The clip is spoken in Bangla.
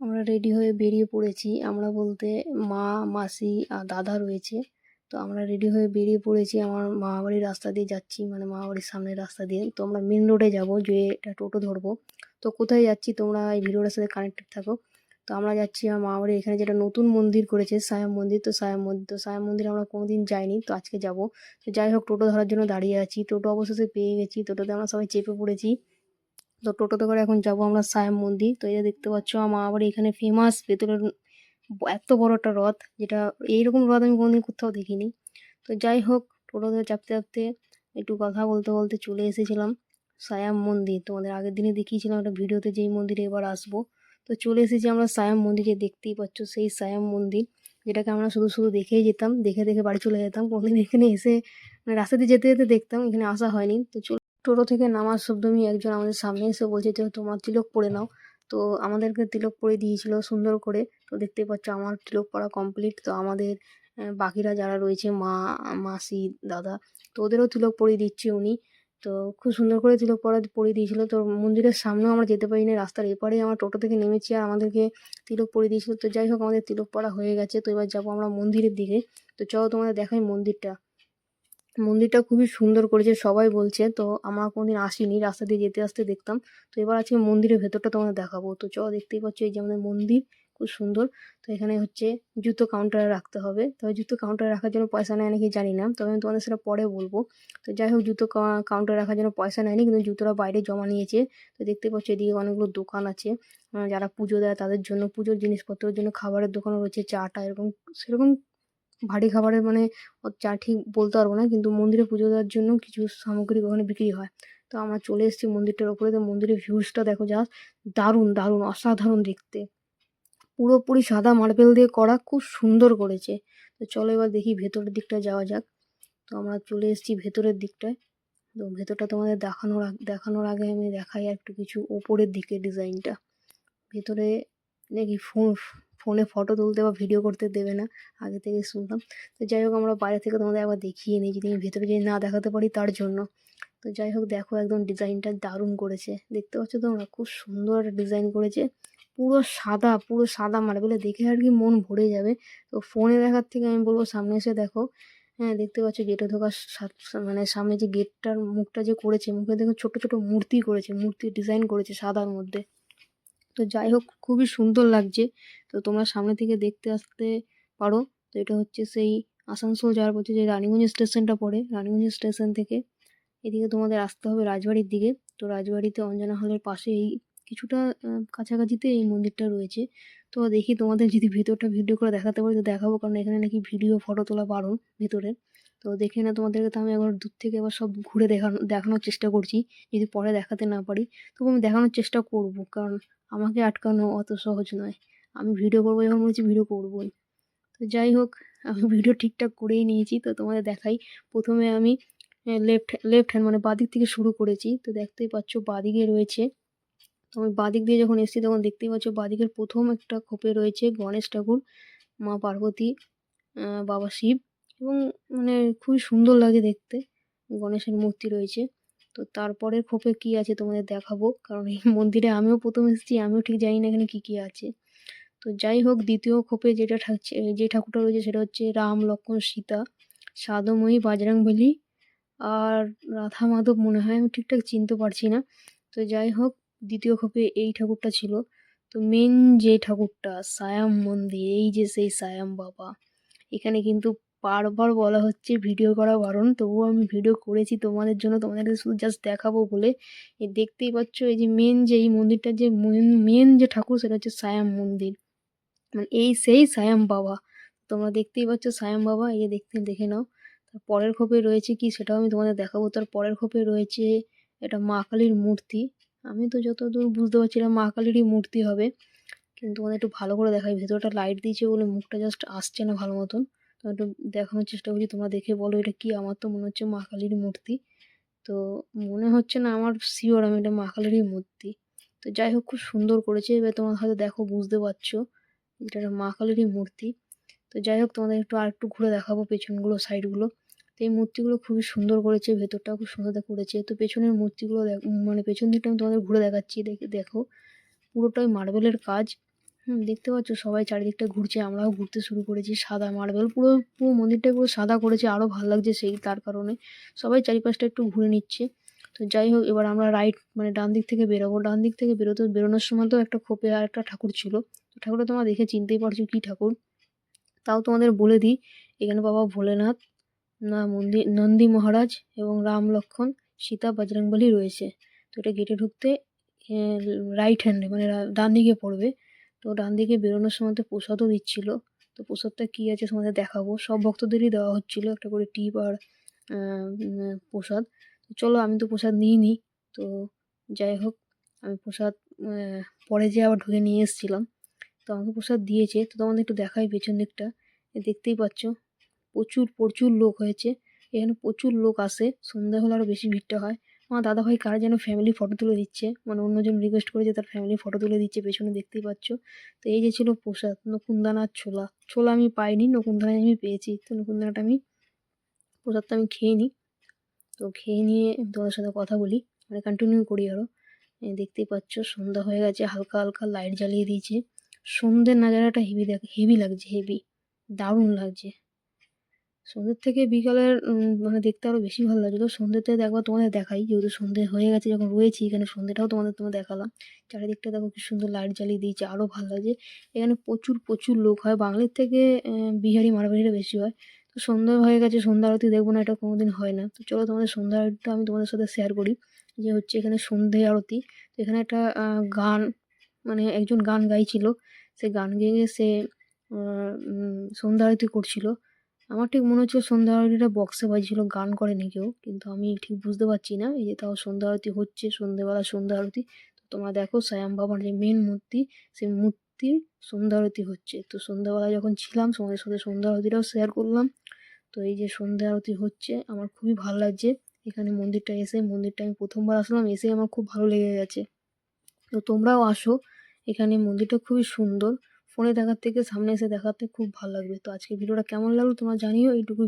আমরা রেডি হয়ে বেরিয়ে পড়েছি। আমরা বলতে মা, মাসি আর দাদা রয়েছে। তো আমরা রেডি হয়ে বেরিয়ে পড়েছি। আমার মামাবাড়ির রাস্তা দিয়ে যাচ্ছি, মানে মামাবাড়ির সামনের রাস্তা দিয়ে। তো আমরা মেন রোডে যাবো, যেয়ে একটা টোটো ধরবো। তো কোথায় যাচ্ছি তোমরা এই ভিডিওটার সাথে কানেক্টেড থাকো। তো আমরা যাচ্ছি আমার মামাবাড়ির এখানে যেটা নতুন মন্দির করেছে সায়াম মন্দির। তো সায়াম মন্দিরে আমরা কোনোদিন যাইনি, তো আজকে যাবো। তো যাই হোক, টোটো ধরার জন্য দাঁড়িয়ে আছি। টোটো অবশেষে পেয়ে গেছি। টোটোতে আমরা সবাই চেপে পড়েছি। তো টোটোতে করে এখন যাবো আমরা সায়াম মন্দির। তো এই যে দেখতে পাচ্ছ আমার মামাবাড়ি এখানে ফেমাস ভেতরের এত বড় একটা রথ, যেটা এইরকম রথ আমি কোনোদিন কোথাও দেখিনি। তো যাই হোক, টোটোতে চাপতে চাপতে একটু কথা বলতে বলতে চলে এসেছিলাম সায়াম মন্দির। তোমাদের আগের দিনে দেখিয়েছিলাম একটা ভিডিওতে, যেই মন্দিরে এবার আসবো। তো চলে এসেছি আমরা সায়াম মন্দিরে, দেখতেই পাচ্ছ সেই সায়াম মন্দির, যেটাকে আমরা শুধু শুধু দেখেই যেতাম, দেখে দেখে বাড়ি চলে যেতাম। কোনোদিন এখানে এসে মানে রাস্তা দিয়ে যেতে যেতে দেখতাম, এখানে আসা হয়নি। তো টোটো থেকে নামার শব্দমই একজন আমাদের সামনে এসে বলছে যে তোমার তিলক পরে নাও। তো আমাদেরকে তিলক পরে দিয়েছিল সুন্দর করে। তো দেখতেই পাচ্ছ আমার তিলক পরা কমপ্লিট। তো আমাদের বাকিরা যারা রয়েছে মা, মাসি, দাদা, তো ওদেরও তিলক পরিয়ে দিচ্ছে উনি। তো খুব সুন্দর করে তিলক পরিয়ে দিয়েছিল। তো মন্দিরের সামনেও আমরা যেতে পারিনি, রাস্তার এপারে আমার টোটো থেকে নেমেছি আর আমাদেরকে তিলক পরিয়ে দিয়েছিল। তো যাই হোক, আমাদের তিলক পরা হয়ে গেছে। তো এবার যাবো আমরা মন্দিরের দিকে। তো চলো তোমাদের দেখাই মন্দিরটা। মন্দিরটা খুবই সুন্দর করেছে সবাই বলছে। তো আমরা কোনোদিন আসিনি, রাস্তা দিয়ে যেতে আসতে দেখতাম। তো এবার আজকে মন্দিরের ভেতরটা তোমাদের দেখাবো। তো চলো, দেখতেই পাচ্ছ এই যে আমাদের মন্দির, খুব সুন্দর। তো এখানে হচ্ছে জুতো কাউন্টারে রাখতে হবে। তবে জুতো কাউন্টারে রাখার জন্য পয়সা নেয় নাকি জানি না, তবে আমি তোমাদের সেটা পরে বলবো। তো যাই হোক, জুতো কাউন্টারে রাখার জন্য পয়সা নেয়নি, কিন্তু জুতোটা বাইরে জমা নিয়েছে। তো দেখতে পাচ্ছ এদিকে অনেকগুলো দোকান আছে, যারা পুজো দেয় তাদের জন্য, পুজোর জিনিসপত্রের জন্য খাবারের দোকানও রয়েছে, চাটা এরকম সেরকম ভারী খাবারের মানে চা ঠিক বলতে পারবো না, কিন্তু মন্দিরে পুজো দেওয়ার জন্য কিছু সামগ্রী ওখানে বিক্রি হয়। তো আমরা চলে এসেছি মন্দিরটার ওপরে। তো মন্দিরের ভিউজটা দেখো, জাস্ট দারুণ দারুণ অসাধারণ দেখতে। পুরোপুরি সাদা মার্বেল দিয়ে করা, খুব সুন্দর করেছে। তো চলো এবার দেখি ভেতরের দিকটা যাওয়া যাক। তো আমরা চলে এসেছি ভেতরের দিকটায়। তো ভেতরটা তোমাদের দেখানোর আগে আমি দেখাই একটু কিছু ওপরের দিকে ডিজাইনটা। ভেতরে নাকি ফোনে ফটো তুলতে বা ভিডিও করতে দেবে না, আগে থেকে শুনলাম। তো যাই হোক, আমরা বাইরে থেকে তোমাদের একবার দেখিয়ে নিই, যদি আমি ভেতরে যদি না দেখাতে পারি তার জন্য। তো যাই হোক, দেখো একদম ডিজাইনটা দারুণ করেছে, দেখতে পাচ্ছ তোমরা, খুব সুন্দর একটা ডিজাইন করেছে। পুরো সাদা মার্বেলে, দেখে আর কি মন ভরে যাবে। তো ফোনে দেখার থেকে আমি বলবো সামনে এসে দেখো। হ্যাঁ, দেখতে পাচ্ছ গেটে ঢোকার মানে সামনে যে গেটটার মুখটা যে করেছে, মুখে দেখো ছোট ছোট মূর্তি করেছে, মূর্তি ডিজাইন করেছে সাদার মধ্যে। তো যাই হোক, খুবই সুন্দর লাগছে। তো তোমরা সামনে থেকে দেখতে আসতে পারো। তো এটা হচ্ছে সেই আসানসোল যাওয়ার পথে যে রানীগঞ্জ স্টেশনটা পড়ে, রানীগঞ্জ স্টেশন থেকে এদিকে তোমাদের আসতে হবে রাজবাড়ির দিকে। তো রাজবাড়িতে অঞ্জনা হলের পাশে এই কিছুটা কাছাকাছিতে এই মন্দিরটা রয়েছে। তো দেখি তোমাদের যদি ভেতরটা ভিডিও করে দেখাতে পারি তো দেখাবো, কারণ এখানে নাকি ভিডিও ফটো তোলা বারণ ভেতরের। তো দেখে না, তোমাদেরকে তো আমি একবার দূর থেকে এবার সব ঘুরে দেখানোর চেষ্টা করছি। যদি পরে দেখাতে না পারি তবু আমি দেখানোর চেষ্টা করব, কারণ আমাকে আটকানো অত সহজ নয়। আমি ভিডিও করবো যখন বলছি ভিডিও করবোই। তো যাই হোক, আমি ভিডিও ঠিকঠাক করেই নিয়েছি। তো তোমাদের দেখাই। প্রথমে আমি লেফট হ্যান্ড মানে বাদিক থেকে শুরু করেছি। তো দেখতেই পাচ্ছ বাদিকে রয়েছে। তো আমি বাদিক দিয়ে যখন এসেছি তখন দেখতেই পাচ্ছ বাদিকের প্রথম একটা খোপে রয়েছে গণেশ ঠাকুর, মা পার্বতী, বাবা শিব, এবং মানে খুবই সুন্দর লাগে দেখতে, গণেশের মূর্তি রয়েছে। তো তারপরের খোপে কি আছে তোমাদের দেখাবো, কারণ এই মন্দিরে আমিও প্রথম এসেছি, আমিও ঠিক জানি না এখানে কি কি আছে। তো যাই হোক, দ্বিতীয় খোপে যেটা থাকছে, যে ঠাকুরটা রয়েছে সেটা হচ্ছে রাম, লক্ষ্মণ, সীতা, সাদময়ী, বজরংবলী আর রাধা মাধব মনে হয়, আমি ঠিকঠাক চিনতে পারছি না। তো যাই হোক, দ্বিতীয় খোপে এই ঠাকুরটা ছিল। তো মেন যে ঠাকুরটা সায়াম মন্দির, এই যে সেই সায়াম বাবা, এখানে কিন্তু বারবার বলা হচ্ছে ভিডিও করা বারণ, তবুও আমি ভিডিও করেছি তোমাদের জন্য, তোমাদেরকে শুধু জাস্ট দেখাবো বলে। দেখতেই পাচ্ছ এই যে মেন যে এই মন্দিরটার যে মেন যে ঠাকুর, সেটা হচ্ছে সায়াম মন্দির, মানে এই সেই সায়াম বাবা। তোমরা দেখতেই পাচ্ছ সায়াম বাবা, এই যে দেখে নাও। তার পরের খোপে রয়েছে কি সেটাও আমি তোমাদের দেখাবো। তার পরের খোপে রয়েছে এটা মা কালীর মূর্তি। আমি তো যতদূর বুঝতে পারছিলাম মা কালীরই মূর্তি হবে, কিন্তু তোমাদের একটু ভালো করে দেখাই, ভেতরটা লাইট দিয়েছে বলে মুখটা জাস্ট আসছে না ভালো মতন। তো একটু দেখানোর চেষ্টা করছি, তোমরা দেখে বলো এটা কি। আমার তো মনে হচ্ছে মা কালীর মূর্তি। তো মনে হচ্ছে না, আমার শিওর আমি এটা মা কালীরই মূর্তি। তো যাই হোক, খুব সুন্দর করেছে। এবার তোমরা হয়তো দেখো বুঝতে পারছো এটা একটা মা কালীরই মূর্তি। তো যাই হোক, তোমাদের আরেকটু ঘুরে দেখাবো পেছনগুলো, সাইডগুলো। তো এই মূর্তিগুলো খুবই সুন্দর করেছে, ভেতরটাও খুব সুন্দর করেছে। তো পেছনের মূর্তিগুলো মানে পেছন দিকটা আমি তোমাদের ঘুরে দেখাচ্ছি, দেখো পুরোটাই মার্বেলের কাজ। দেখতে পাচ্ছ সবাই চারিদিকটা ঘুরছে, আমরাও ঘুরতে শুরু করেছি। সাদা মার্বেল পুরো, পুরো মন্দিরটাই পুরো সাদা করেছে, আরো ভাল লাগছে সেই তার কারণে। সবাই চারিপাশটা একটু ঘুরে নিচ্ছে। তো যাই হোক, এবার আমরা রাইট মানে ডান দিক থেকে বেরোবো। ডান দিক থেকে বেরোনোর সময় তো একটা খোপে আর একটা ঠাকুর ছিল। তো ঠাকুরটা তোমরা দেখে চিনতেই পারছো কি ঠাকুর। তাও তোমাদের বলে দিই, এখানে বাবা ভোলেনাথ, না মন্দির নন্দী মহারাজ এবং রাম লক্ষ্মণ সীতা বজরংবলী রয়েছে। তো এটা গেটে ঢুকতে রাইট হ্যান্ডে মানে ডান দিকে পড়বে। তো ডান দিকে বেরোনোর সময় তো প্রসাদও দিচ্ছিল। তো প্রসাদটা কী আছে তোমাদের দেখাবো। সব ভক্তদেরই দেওয়া হচ্ছিল একটা করে টিপ আর প্রসাদ। তো চলো, আমি তো প্রসাদ নিইনি। তো যাই হোক, আমি প্রসাদ পরে যেয়ে আবার ঢুকে নিয়ে এসেছিলাম। তো আমাকে প্রসাদ দিয়েছে। তো তোমাদের একটু দেখাই পেছন দিকটা, দেখতেই পাচ্ছ প্রচুর প্রচুর লোক হয়েছে। এখানে প্রচুর লোক আসে, সন্ধ্যা হলে আরও বেশি ভিড়টা হয়। আমার দাদাভাই কার যেন ফ্যামিলি ফটো তুলে দিচ্ছে, মানে অন্যজন রিকোয়েস্ট করেছে তার ফ্যামিলি ফটো তুলে দিচ্ছে, পেছনে দেখতেই পাচ্ছ। তো এই যে ছিল প্রসাদ, নকুনদানা আর ছোলা। ছোলা আমি পাইনি, নকুনদানাই আমি পেয়েছি। তো নকুনদানাটা আমি, প্রসাদটা আমি খেয়ে নিই। তো খেয়ে নিয়ে তোমাদের সাথে কথা বলি, মানে কন্টিনিউ করি আরও। দেখতেই পাচ্ছ সন্ধ্যা হয়ে গেছে, হালকা হালকা লাইট জ্বালিয়ে দিয়েছে। সন্ধ্যের নাজারাটা হেভি লাগছে, হেভি দারুণ লাগছে। সন্ধ্যের থেকে বিকালের মানে দেখতে আরো বেশি ভালো লাগছে। তো সন্ধ্যেতে একবার তোমাদের দেখাই, যেহেতু সন্ধ্যে হয়ে গেছে যখন রয়েছি এখানে, সন্ধ্যেটাও তোমাদের দেখালাম। চারিদিকটা দেখো কি সুন্দর লাইট জ্বালিয়ে দিয়েছে, আরো ভালো লাগছে। এখানে প্রচুর প্রচুর লোক হয়, বাঙালির থেকে বিহারি মারবাড়িরা বেশি হয়। তো সন্ধ্যা হয়ে গেছে, সন্ধ্যা আরতি দেখবো না এটা কোনোদিন হয় না। তো চলো তোমাদের সন্ধ্যা আরতিটা আমি তোমাদের সাথে শেয়ার করি। যে হচ্ছে এখানে সন্ধ্যে আরতি। তো এখানে একটা গান, মানে একজন গান গাইছিল, সে গান গেয়ে সে সন্ধ্যা আরতি করছিল। আমার ঠিক মনে হচ্ছিল সন্ধ্যা আরতিটা বক্সে বাজছিল, গান করেনি কেউ, কিন্তু আমি ঠিক বুঝতে পারছি না। এই যে তাও সন্ধ্যা আরতি হচ্ছে, সন্ধ্যেবেলা সন্ধ্যা আরতি। তো তোমরা দেখো শ্যাম বাবার যে মেন মূর্তি, সেই মূর্তির সন্ধ্যা আরতি হচ্ছে। তো সন্ধ্যাবেলা যখন ছিলাম তোমাদের সাথে সন্ধ্যা আরতিটাও শেয়ার করলাম। তো এই যে সন্ধ্যা আরতি হচ্ছে, আমার খুবই ভালো লাগছে। এখানে মন্দিরটা এসে, মন্দিরটা আমি প্রথমবার আসলাম, এসে আমার খুব ভালো লেগে গেছে। তো তোমরাও আসো, এখানে মন্দিরটা খুবই সুন্দর। ফোনে দেখার থেকে সামনে এসে দেখাতে খুব ভালো লাগবে। তো আজকের ভিডিওটা কেমন লাগলো তোমরা জানিও। এইটুকু